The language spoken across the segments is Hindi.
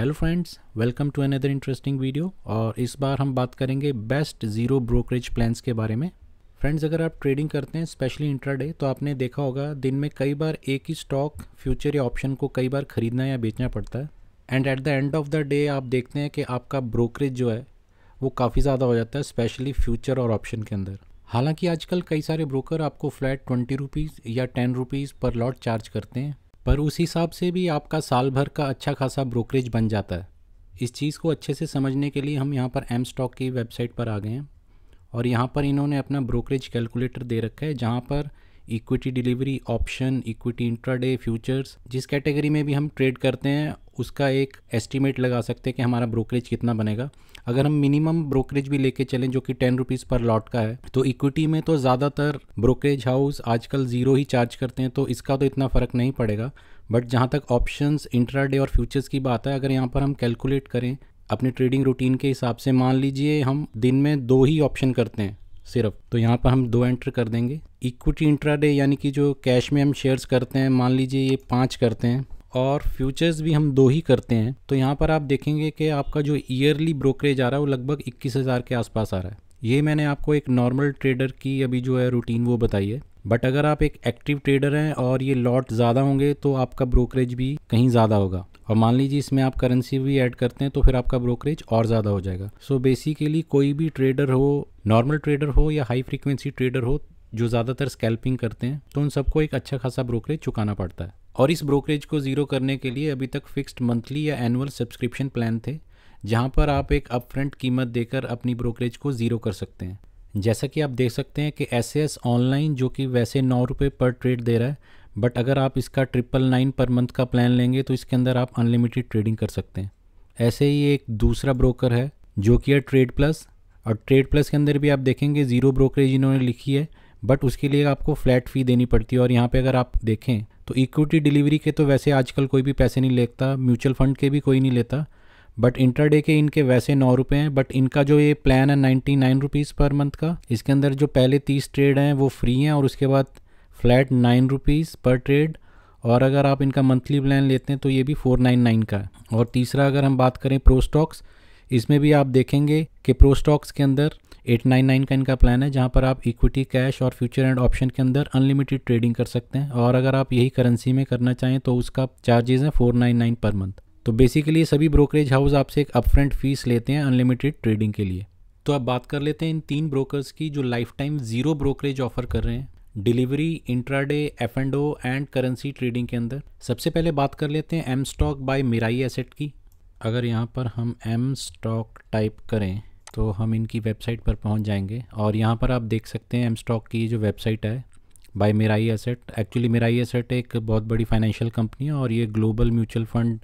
Hello friends, welcome to another interesting video. और इस बार हम बात करेंगे बेस्ट ज़ीरो ब्रोकरेज प्लान्स के बारे में। फ्रेंड्स, अगर आप ट्रेडिंग करते हैं स्पेशली इंट्राडे, तो आपने देखा होगा दिन में कई बार एक ही स्टॉक, फ्यूचर या ऑप्शन को कई बार ख़रीदना या बेचना पड़ता है। And at the end of the day आप देखते हैं कि आपका ब्रोकरेज जो है वो काफ़ी ज़्यादा हो जाता है, स्पेशली फ्यूचर और ऑप्शन के अंदर। हालांकि आजकल कई सारे ब्रोकर आपको फ्लैट 20 रुपीज़ या 10 रुपीज़ पर लॉट चार्ज करते हैं, पर उस हिसाब से भी आपका साल भर का अच्छा खासा ब्रोकरेज बन जाता है। इस चीज़ को अच्छे से समझने के लिए हम यहाँ पर एम स्टॉक की वेबसाइट पर आ गए हैं और यहाँ पर इन्होंने अपना ब्रोकरेज कैलकुलेटर दे रखा है, जहाँ पर equity delivery, option, equity intraday, futures, जिस कैटेगरी में भी हम ट्रेड करते हैं उसका एक एस्टीमेट लगा सकते हैं कि हमारा ब्रोकरेज कितना बनेगा। अगर हम मिनिमम ब्रोकरेज भी लेके चलें जो कि 10 रुपीज़ पर लॉट का है, तो इक्विटी में तो ज़्यादातर ब्रोकरेज हाउस आजकल ज़ीरो ही चार्ज करते हैं, तो इसका तो इतना फ़र्क नहीं पड़ेगा। बट जहाँ तक ऑप्शंस, इंट्राडे और फ्यूचर्स की बात है, अगर यहाँ पर हम कैलकुलेट करें अपने ट्रेडिंग रूटीन के हिसाब से, मान लीजिए हम दिन में 2 ही ऑप्शन करते हैं सिर्फ, तो यहाँ पर हम 2 एंटर कर देंगे। इक्विटी इंट्राडे यानी कि जो कैश में हम शेयर्स करते हैं, मान लीजिए ये 5 करते हैं, और फ्यूचर्स भी हम 2 ही करते हैं, तो यहाँ पर आप देखेंगे कि आपका जो ईयरली ब्रोकरेज आ रहा है वो लगभग 21,000 के आसपास आ रहा है। ये मैंने आपको एक नॉर्मल ट्रेडर की अभी जो है रूटीन वो बताई है। बट अगर आप एक एक्टिव ट्रेडर हैं और ये लॉट ज़्यादा होंगे तो आपका ब्रोकरेज भी कहीं ज़्यादा होगा, और मान लीजिए इसमें आप करेंसी भी ऐड करते हैं तो फिर आपका ब्रोकरेज और ज़्यादा हो जाएगा। सो बेसिकली कोई भी ट्रेडर हो, नॉर्मल ट्रेडर हो या हाई फ्रीक्वेंसी ट्रेडर हो जो ज़्यादातर स्कैल्पिंग करते हैं, तो उन सबको एक अच्छा खासा ब्रोकरेज चुकाना पड़ता है। और इस ब्रोकरेज को ज़ीरो करने के लिए अभी तक फिक्स्ड मंथली या एनुअल सब्सक्रिप्शन प्लान थे, जहां पर आप एक अपफ्रंट कीमत देकर अपनी ब्रोकरेज को ज़ीरो कर सकते हैं। जैसा कि आप देख सकते हैं कि SAS ऑनलाइन जो कि वैसे 9 रुपये पर ट्रेड दे रहा है, बट अगर आप इसका 999 पर मंथ का प्लान लेंगे तो इसके अंदर आप अनलिमिटेड ट्रेडिंग कर सकते हैं। ऐसे ही एक दूसरा ब्रोकर है जो कि है ट्रेड प्लस, और ट्रेड प्लस के अंदर भी आप देखेंगे ज़ीरो ब्रोकरेज इन्होंने लिखी है, बट उसके लिए आपको फ्लैट फ़ी देनी पड़ती है। और यहाँ पे अगर आप देखें तो इक्विटी डिलीवरी के तो वैसे आजकल कोई भी पैसे नहीं लेता, म्यूचुअल फंड के भी कोई नहीं लेता, बट इंट्राडे के इनके वैसे 9 रुपये हैं। बट इनका जो ये प्लान है 99 रुपीज़ पर मंथ का, इसके अंदर जो पहले 30 ट्रेड हैं वो फ्री हैं, और उसके बाद फ्लैट 9 रुपीज़ पर ट्रेड। और अगर आप इनका मंथली प्लान लेते हैं तो ये भी 499 का है। और तीसरा अगर हम बात करें प्रो स्टॉक्स, इसमें भी आप देखेंगे कि प्रो स्टॉक्स के अंदर 899 का इनका प्लान है, जहां पर आप इक्विटी, कैश और फ्यूचर एंड ऑप्शन के अंदर अनलिमिटेड ट्रेडिंग कर सकते हैं। और अगर आप यही करेंसी में करना चाहें तो उसका चार्जेस हैं 499 पर मंथ। तो बेसिकली सभी ब्रोकरेज हाउस आपसे एक अपफ्रंट फीस लेते हैं अनलिमिटेड ट्रेडिंग के लिए। तो अब बात कर लेते हैं इन 3 ब्रोकर्स की जो life time zero brokerage offer कर रहे हैं delivery, intraday, F&O and currency trading के अंदर। सबसे पहले बात कर लेते हैं m stock by Mirae Asset की। अगर यहाँ पर हम एम स्टॉक टाइप करें तो हम इनकी वेबसाइट पर पहुँच जाएंगे, और यहाँ पर आप देख सकते हैं एम स्टॉक की जो वेबसाइट है by Mirae Asset. Actually Mirae Asset एक बहुत बड़ी फाइनेंशियल कंपनी है और ये ग्लोबल म्यूचुअल फंड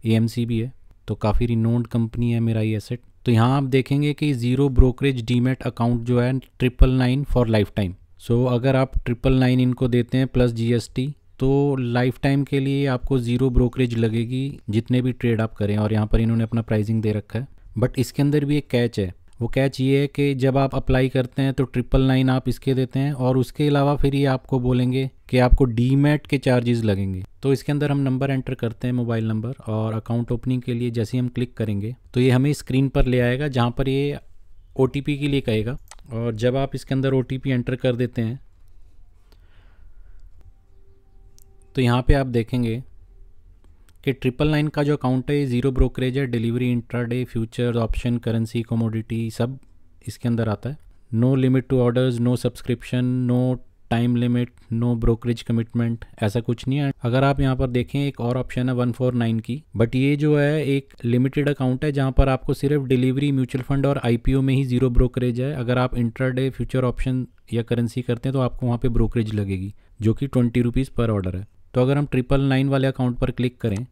AMC भी है, तो काफ़ी रिनोन्ड कंपनी है मिराई एसेट। तो यहाँ आप देखेंगे कि ज़ीरो ब्रोकरेज डीमेट अकाउंट जो है 999 फॉर लाइफ टाइम। सो अगर आप 999 इनको देते हैं प्लस GST, तो लाइफ टाइम के लिए आपको ज़ीरो ब्रोकरेज लगेगी जितने भी ट्रेड आप करें। और यहाँ पर इन्होंने अपना प्राइसिंग दे रखा है, बट इसके अंदर भी एक कैच है। वो कैच ये है कि जब आप अप्लाई करते हैं तो 999 आप इसके देते हैं, और उसके अलावा फिर ये आपको बोलेंगे कि आपको डीमैट के चार्जेस लगेंगे। तो इसके अंदर हम नंबर एंटर करते हैं, मोबाइल नंबर, और अकाउंट ओपनिंग के लिए जैसे ही हम क्लिक करेंगे तो ये हमें स्क्रीन पर ले आएगा जहाँ पर ये OTP के लिए कहेगा। और जब आप इसके अंदर OTP एंटर कर देते हैं तो यहाँ पे आप देखेंगे कि 999 का जो अकाउंट है ये ज़ीरो ब्रोकरेज है। Delivery, intraday, future, option, currency, commodity सब इसके अंदर आता है। No limit to orders, no subscription, no time limit, no brokerage commitment, ऐसा कुछ नहीं है। अगर आप यहाँ पर देखें एक और ऑप्शन है 149 की, बट ये जो है एक लिमिटेड अकाउंट है जहाँ पर आपको सिर्फ डिलीवरी, म्यूचुअल फंड और IPO में ही ज़ीरो ब्रोकरेज है। अगर आप इंट्राडे, फ्यूचर, ऑप्शन या करेंसी करते हैं तो आपको वहाँ पर ब्रोकरेज लगेगी जो कि 20 रुपीज़ पर ऑर्डर है। तो अगर हम 999 वाले अकाउंट पर क्लिक करें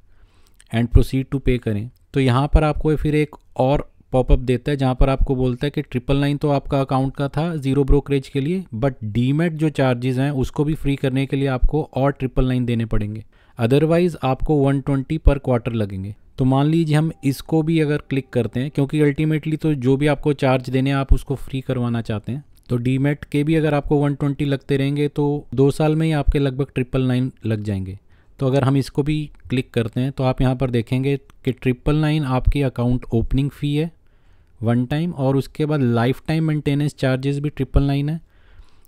एंड प्रोसीड टू पे करें तो यहाँ पर आपको फिर एक और पॉपअप देता है जहाँ पर आपको बोलता है कि 999 तो आपका अकाउंट का था ज़ीरो ब्रोकरेज के लिए, बट डीमेट जो चार्जेस हैं उसको भी फ्री करने के लिए आपको और 999 देने पड़ेंगे, अदरवाइज़ आपको 120 पर क्वार्टर लगेंगे। तो मान लीजिए हम इसको भी अगर क्लिक करते हैं, क्योंकि अल्टीमेटली तो जो भी आपको चार्ज देने आप उसको फ्री करवाना चाहते हैं, तो डीमेट के भी अगर आपको 120 लगते रहेंगे तो 2 साल में ही आपके लगभग 999 लग जाएंगे। तो अगर हम इसको भी क्लिक करते हैं तो आप यहाँ पर देखेंगे कि 999 आपकी अकाउंट ओपनिंग फ़ी है वन टाइम, और उसके बाद लाइफ टाइम मेंटेनेंस चार्जेस भी 999 है,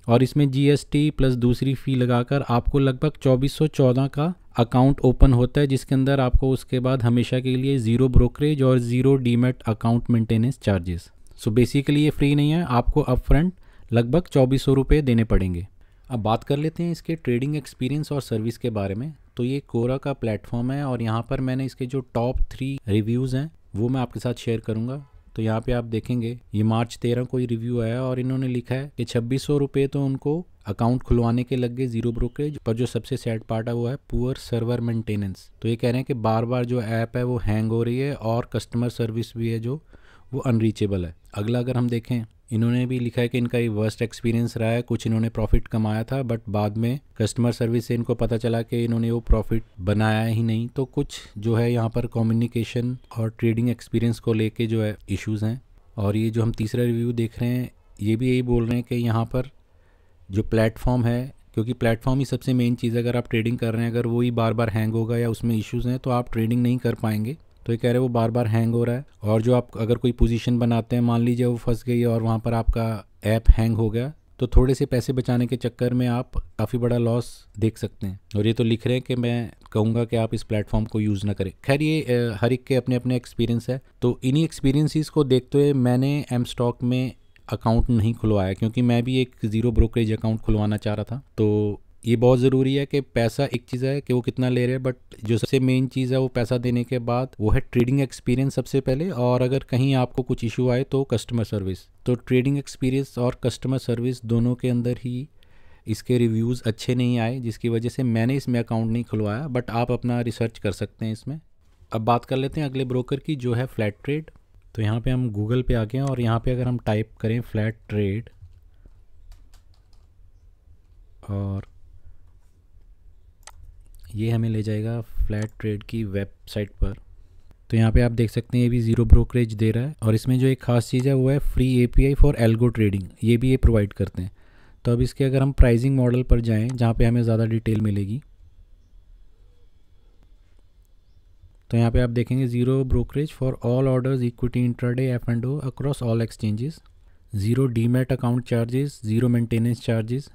और इसमें जीएसटी प्लस दूसरी फ़ी लगाकर आपको लगभग 2414 का अकाउंट ओपन होता है, जिसके अंदर आपको उसके बाद हमेशा के लिए ज़ीरो ब्रोकरेज और zero demat account maintenance charges. So basically ये फ्री नहीं है, आपको अपफ्रंट लगभग 2400 रुपये देने पड़ेंगे। अब बात कर लेते हैं इसके ट्रेडिंग एक्सपीरियंस और सर्विस के बारे में। तो ये कोरा का प्लेटफॉर्म है और यहाँ पर मैंने इसके जो टॉप 3 रिव्यूज़ हैं वो मैं आपके साथ शेयर करूँगा। तो यहाँ पे आप देखेंगे ये मार्च 13 को ही रिव्यू आया और इन्होंने लिखा है कि 2600 रुपये तो उनको अकाउंट खुलवाने के लग गए ज़ीरो ब्रोकरेज, पर जो सबसे सैड पार्ट है वो है पुअर सर्वर मेंटेनेंस। तो ये कह रहे हैं कि बार बार जो ऐप है वो हैंग हो रही है और कस्टमर सर्विस भी है जो वो अनरीचेबल है। अगला अगर हम देखें, इन्होंने भी लिखा है कि इनका ये वर्स्ट एक्सपीरियंस रहा है। कुछ इन्होंने प्रॉफिट कमाया था बट बाद में कस्टमर सर्विस से इनको पता चला कि इन्होंने वो प्रॉफिट बनाया ही नहीं। तो कुछ जो है यहाँ पर कम्युनिकेशन और ट्रेडिंग एक्सपीरियंस को लेके जो है इश्यूज़ हैं। और ये जो हम तीसरा रिव्यू देख रहे हैं ये भी यही बोल रहे हैं कि यहाँ पर जो प्लेटफॉर्म है, क्योंकि प्लेटफॉर्म ही सबसे मेन चीज़ है, अगर आप ट्रेडिंग कर रहे हैं अगर वो ही बार बार हैंग होगा या उसमें इश्यूज़ हैं तो आप ट्रेडिंग नहीं कर पाएंगे। तो ये कह रहे हैं वो बार बार हैंग हो रहा है, और जो आप अगर कोई पोजीशन बनाते हैं, मान लीजिए वो फंस गई और वहाँ पर आपका ऐप हैंग हो गया, तो थोड़े से पैसे बचाने के चक्कर में आप काफ़ी बड़ा लॉस देख सकते हैं। और ये तो लिख रहे हैं कि मैं कहूँगा कि आप इस प्लेटफॉर्म को यूज़ ना करें। खैर ये हर एक के अपने अपने एक्सपीरियंस है। तो इन्हीं एक्सपीरियंसिस को देखते हुए मैंने एम स्टॉक में अकाउंट नहीं खुलवाया, क्योंकि मैं भी एक ज़ीरो ब्रोकरेज अकाउंट खुलवाना चाह रहा था। तो ये बहुत ज़रूरी है कि पैसा एक चीज़ है कि वो कितना ले रहे हैं, बट जो सबसे मेन चीज़ है वो पैसा देने के बाद वो है ट्रेडिंग एक्सपीरियंस सबसे पहले, और अगर कहीं आपको कुछ इशू आए तो कस्टमर सर्विस। तो ट्रेडिंग एक्सपीरियंस और कस्टमर सर्विस दोनों के अंदर ही इसके रिव्यूज़ अच्छे नहीं आए, जिसकी वजह से मैंने इसमें अकाउंट नहीं खुलवाया, बट आप अपना रिसर्च कर सकते हैं इसमें। अब बात कर लेते हैं अगले ब्रोकर की जो है फ्लैट ट्रेड। तो यहाँ पे हम गूगल पे आ गए हैं और यहाँ पे अगर हम टाइप करें फ्लैट ट्रेड और ये हमें ले जाएगा फ्लैट ट्रेड की वेबसाइट पर। तो यहाँ पे आप देख सकते हैं ये भी ज़ीरो ब्रोकरेज दे रहा है, और इसमें जो एक ख़ास चीज़ है वो है free API for algo trading, ये भी ये प्रोवाइड करते हैं। तो अब इसके अगर हम प्राइसिंग मॉडल पर जाएं जहाँ पे हमें ज़्यादा डिटेल मिलेगी, तो यहाँ पे आप देखेंगे zero brokerage for all orders equity intraday F&O across all exchanges, zero demat account charges, zero maintenance charges.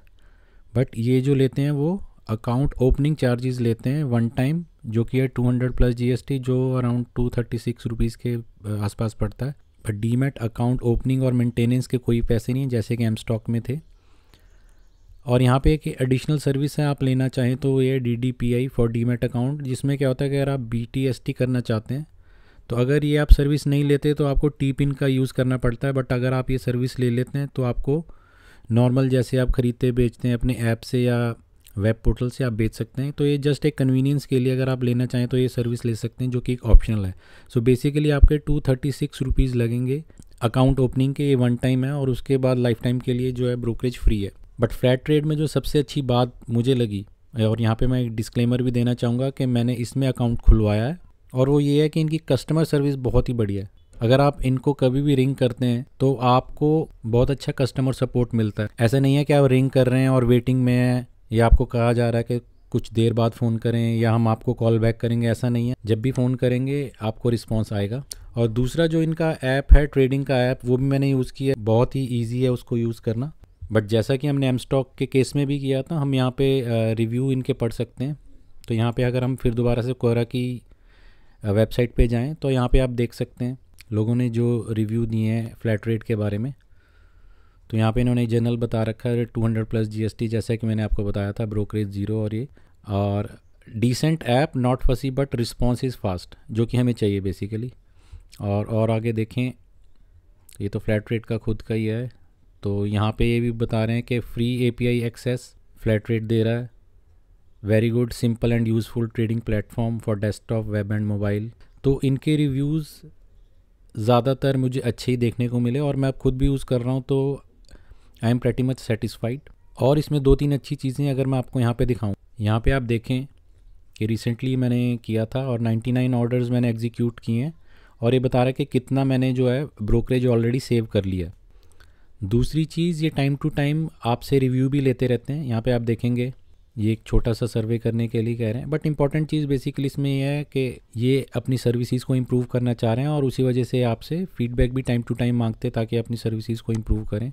But ये जो लेते हैं वो अकाउंट ओपनिंग चार्जेस लेते हैं वन टाइम, जो कि है 200 प्लस जीएसटी, जो अराउंड 236 रुपीज़ के आसपास पड़ता है। बट डीमैट अकाउंट ओपनिंग और मेंटेनेंस के कोई पैसे नहीं, जैसे कि एम स्टॉक में थे। और यहाँ पे एक एडिशनल सर्विस है, आप लेना चाहें तो ये DDPI फॉर डीमैट अकाउंट, जिसमें क्या होता है कि अगर आप BTST करना चाहते हैं तो अगर ये आप सर्विस नहीं लेते तो आपको टी-पिन का यूज़ करना पड़ता है। बट अगर आप ये सर्विस ले लेते हैं तो आपको नॉर्मल जैसे आप ख़रीदते बेचते हैं अपने ऐप से या वेब पोर्टल से आप बेच सकते हैं। तो ये जस्ट एक कन्वीनियंस के लिए अगर आप लेना चाहें तो ये सर्विस ले सकते हैं, जो कि एक ऑप्शनल है। सो बेसिकली आपके 236 रुपीज़ लगेंगे अकाउंट ओपनिंग के, ये वन टाइम है, और उसके बाद लाइफ टाइम के लिए जो है ब्रोकरेज फ्री है। बट फ्लैट ट्रेड में जो सबसे अच्छी बात मुझे लगी, और यहाँ पे मैं एक डिस्क्लेमर भी देना चाहूँगा कि मैंने इसमें अकाउंट खुलवाया है, और वो ये है कि इनकी कस्टमर सर्विस बहुत ही बढ़िया है। अगर आप इनको कभी भी रिंग करते हैं तो आपको बहुत अच्छा कस्टमर सपोर्ट मिलता है। ऐसा नहीं है कि आप रिंग कर रहे हैं और वेटिंग में है, या आपको कहा जा रहा है कि कुछ देर बाद फ़ोन करें या हम आपको कॉल बैक करेंगे, ऐसा नहीं है। जब भी फ़ोन करेंगे आपको रिस्पॉन्स आएगा। और दूसरा जो इनका ऐप है, ट्रेडिंग का ऐप, वो भी मैंने यूज़ किया, बहुत ही ईजी है उसको यूज़ करना। बट जैसा कि हमने एम स्टॉक के केस में भी किया था, हम यहाँ पे रिव्यू इनके पढ़ सकते हैं। तो यहाँ पे अगर हम फिर दोबारा से कोरा की वेबसाइट पे जाएं तो यहाँ पे आप देख सकते हैं लोगों ने जो रिव्यू दिए हैं फ्लैट रेट के बारे में। तो यहाँ पे इन्होंने जनरल बता रखा है 200 प्लस जीएसटी, जैसा कि मैंने आपको बताया था, ब्रोकरेज ज़ीरो, और ये और डिसेंट ऐप, नॉट फसी बट रिस्पॉन्स इज़ फास्ट, जो कि हमें चाहिए बेसिकली। और आगे देखें, ये तो फ्लैट रेट का खुद का ही है। तो यहाँ पे ये भी बता रहे हैं कि free API access flat rate दे रहा है, very good simple and useful trading platform for desktop, web and mobile. तो इनके रिव्यूज़ ज़्यादातर मुझे अच्छे ही देखने को मिले, और मैं अब खुद भी यूज़ कर रहा हूँ, तो I am pretty much satisfied. और इसमें 2-3 अच्छी चीज़ें अगर मैं आपको यहाँ पे दिखाऊँ, यहाँ पे आप देखें कि रिसेंटली मैंने किया था और 99 ऑर्डर्स मैंने एग्जीक्यूट किए हैं, और ये बता रहा है कि कितना मैंने जो है ब्रोकरेज ऑलरेडी सेव कर लिया। दूसरी चीज़, ये टाइम टू टाइम आपसे रिव्यू भी लेते रहते हैं। यहाँ पे आप देखेंगे ये एक छोटा सा सर्वे करने के लिए कह रहे हैं, बट इंपॉर्टेंट चीज़ बेसिकली इसमें यह है कि ये अपनी सर्विसेज को इम्प्रूव करना चाह रहे हैं और उसी वजह से आपसे फीडबैक भी टाइम टू टाइम मांगते हैं ताकि अपनी सर्विसेज को इम्प्रूव करें।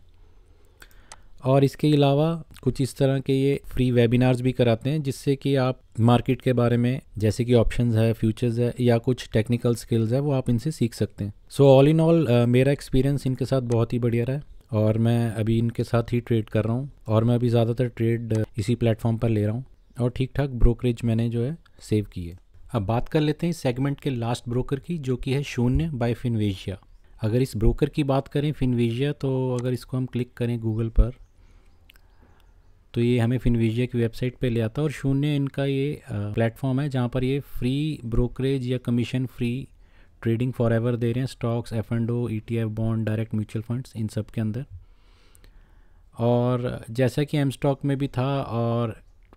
और इसके अलावा कुछ इस तरह के ये फ्री वेबिनार्स भी कराते हैं जिससे कि आप मार्केट के बारे में, जैसे कि ऑप्शंस है, फ्यूचर्स है या कुछ टेक्निकल स्किल्स है, वो आप इनसे सीख सकते हैं। सो ऑल इन ऑल मेरा एक्सपीरियंस इनके साथ बहुत ही बढ़िया रहा है और मैं अभी इनके साथ ही ट्रेड कर रहा हूँ और मैं अभी ज़्यादातर ट्रेड इसी प्लेटफॉर्म पर ले रहा हूँ और ठीक ठाक ब्रोकरेज मैंने जो है सेव की है। अब बात कर लेते हैं सेगमेंट के लास्ट ब्रोकर की, जो कि है शून्य बाय फिनविजिया। अगर इस ब्रोकर की बात करें फिनविजिया, तो अगर इसको हम क्लिक करें गूगल पर तो ये हमें फिनविजिया की वेबसाइट पे ले आता है और शून्य इनका ये प्लेटफॉर्म है जहाँ पर ये फ्री ब्रोकरेज या commission free trading forever दे रहे हैं, stocks, F&O, ETF, bond, direct mutual funds, इन सब के अंदर। और जैसा कि एम स्टॉक में भी था और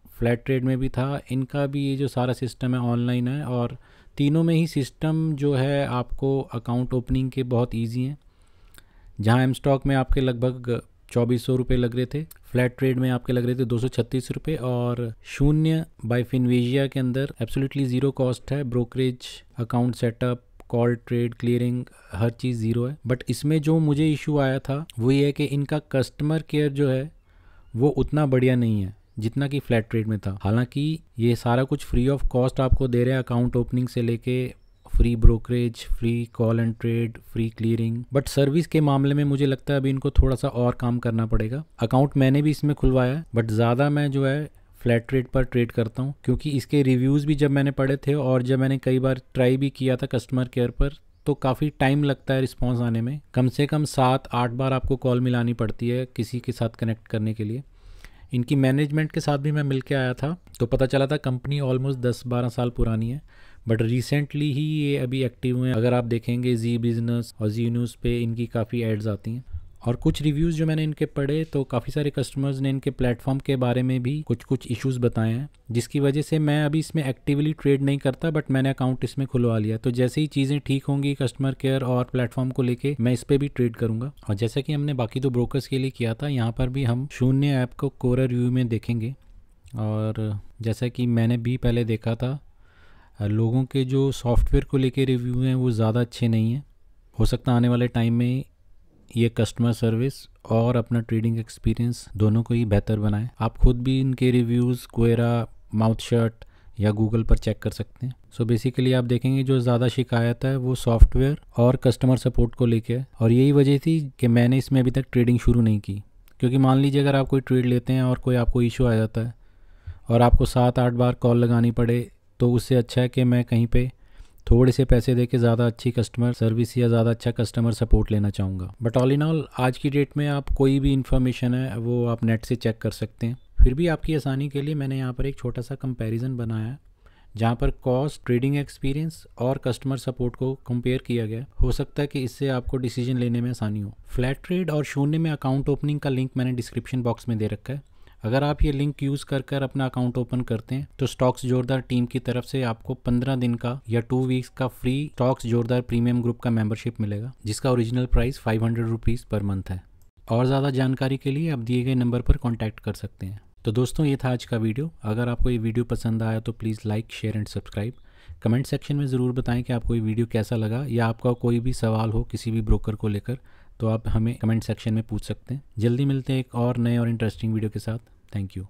फ्लैट ट्रेड में भी था, इनका भी ये जो सारा सिस्टम है ऑनलाइन है और तीनों में ही सिस्टम जो है आपको अकाउंट ओपनिंग के बहुत ईजी हैं। जहाँ एम स्टॉक में आपके लगभग 2400 रुपये लग रहे थे, फ्लैट ट्रेड में आपके लग रहे थे 236 रुपये और शून्य बाय फिनविजिया के अंदर एब्सोल्युटली ज़ीरो कॉस्ट है। Brokerage, account setup, call, trade, clearing, हर चीज़ ज़ीरो है। बट इसमें जो मुझे इशू आया था वो ये है कि इनका कस्टमर केयर जो है वो उतना बढ़िया नहीं है जितना कि फ्लैट ट्रेड में था। हालांकि ये सारा कुछ फ्री ऑफ कॉस्ट आपको दे रहे हैं, अकाउंट ओपनिंग से लेके free brokerage, free call and trade, free clearing, but service के मामले में मुझे लगता है अभी इनको थोड़ा सा और काम करना पड़ेगा। अकाउंट मैंने भी इसमें खुलवाया है बट ज़्यादा मैं जो है फ्लैट ट्रेड पर ट्रेड करता हूँ क्योंकि इसके रिव्यूज़ भी जब मैंने पढ़े थे और जब मैंने कई बार ट्राई भी किया था कस्टमर केयर पर, तो काफ़ी टाइम लगता है रिस्पॉन्स आने में। कम से कम 7-8 बार आपको कॉल मिलानी पड़ती है किसी के साथ कनेक्ट करने के लिए। इनकी मैनेजमेंट के साथ भी मैं मिल के आया था तो पता चला था कंपनी ऑलमोस्ट 10-12 साल पुरानी है, बट रिसेंटली ही ये अभी एक्टिव हुए हैं। अगर आप देखेंगे जी बिज़नेस और जी न्यूज़ पे इनकी काफ़ी एड्स आती हैं। और कुछ रिव्यूज़ जो मैंने इनके पढ़े तो काफ़ी सारे कस्टमर्स ने इनके प्लेटफॉर्म के बारे में भी कुछ इश्यूज़ बताए हैं, जिसकी वजह से मैं अभी इसमें एक्टिवली ट्रेड नहीं करता बट मैंने अकाउंट इसमें खुलवा लिया। तो जैसे ही चीज़ें ठीक होंगी कस्टमर केयर और प्लेटफॉर्म को लेके, मैं इस पर भी ट्रेड करूँगा। और जैसा कि हमने बाकी दो ब्रोकर्स के लिए किया था, यहाँ पर भी हम शून्य ऐप को कोरा रिव्यू में देखेंगे। और जैसा कि मैंने भी पहले देखा था, लोगों के जो सॉफ्टवेयर को लेके रिव्यू हैं वो ज़्यादा अच्छे नहीं हैं। हो सकता है आने वाले टाइम में ये कस्टमर सर्विस और अपना ट्रेडिंग एक्सपीरियंस दोनों को ही बेहतर बनाए। आप खुद भी इनके रिव्यूज़ क्वेरा, माउथशट या गूगल पर चेक कर सकते हैं। सो बेसिकली आप देखेंगे जो ज़्यादा शिकायत है वो सॉफ्टवेयर और कस्टमर सपोर्ट को लेके है और यही वजह थी कि मैंने इसमें अभी तक ट्रेडिंग शुरू नहीं की। क्योंकि मान लीजिए अगर आप कोई ट्रेड लेते हैं और कोई आपको इशू आ जाता है और आपको 7-8 बार कॉल लगानी पड़े, तो उससे अच्छा है कि मैं कहीं पे थोड़े से पैसे दे के ज़्यादा अच्छी कस्टमर सर्विस या ज़्यादा अच्छा कस्टमर सपोर्ट लेना चाहूँगा। बट ऑल इन ऑल आज की डेट में आप कोई भी इन्फॉर्मेशन है वो आप नेट से चेक कर सकते हैं। फिर भी आपकी आसानी के लिए मैंने यहाँ पर एक छोटा सा कंपैरिजन बनाया है जहाँ पर कॉस्ट, ट्रेडिंग एक्सपीरियंस और कस्टमर सपोर्ट को कंपेयर किया गया। हो सकता है कि इससे आपको डिसीजन लेने में आसानी हो। फ्लैट ट्रेड और शून्य में अकाउंट ओपनिंग का लिंक मैंने डिस्क्रिप्शन बॉक्स में दे रखा है। अगर आप ये लिंक यूज़ कर अपना अकाउंट ओपन करते हैं तो स्टॉक्स जोरदार टीम की तरफ से आपको 15 दिन का या 2 वीक्स का फ्री स्टॉक्स जोरदार प्रीमियम ग्रुप का मेंबरशिप मिलेगा, जिसका original price 500 rupees per month है। और ज़्यादा जानकारी के लिए आप दिए गए नंबर पर कॉन्टैक्ट कर सकते हैं। तो दोस्तों ये था आज का वीडियो। अगर आपको ये वीडियो पसंद आया तो please like, share and subscribe. Comment section में ज़रूर बताएं कि आपको ये वीडियो कैसा लगा या आपका कोई भी सवाल हो किसी भी ब्रोकर को लेकर तो आप हमें कमेंट सेक्शन में पूछ सकते हैं। जल्दी मिलते हैं एक और नए और इंटरेस्टिंग वीडियो के साथ। Thank you.